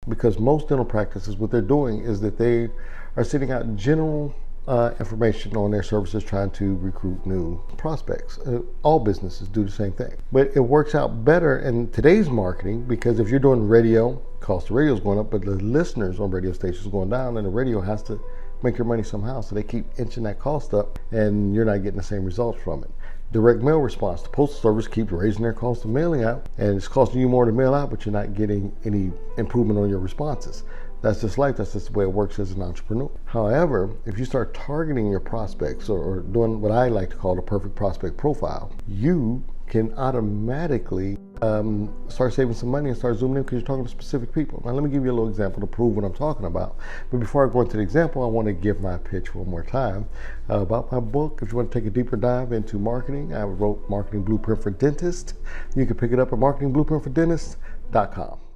because most dental practices, what they're doing is that they are sending out general information on their services, trying to recruit new prospects. All businesses do the same thing, but it works out better in today's marketing, because if you're doing radio, cost of radio is going up, but the listeners on radio stations are going down, and the radio has to make your money somehow, so they keep inching that cost up, and you're not getting the same results from it. Direct mail response, the postal service keeps raising their cost of mailing out, and it's costing you more to mail out, but you're not getting any improvement on your responses. That's just life. That's just the way it works as an entrepreneur. However, if you start targeting your prospects, or doing what I like to call the perfect prospect profile, you can automatically start saving some money and start zooming in, because you're talking to specific people. Now, let me give you a little example to prove what I'm talking about. But before I go into the example, I want to give my pitch one more time about my book. If you want to take a deeper dive into marketing, I wrote Marketing Blueprint for Dentists. You can pick it up at marketingblueprintfordentists.com.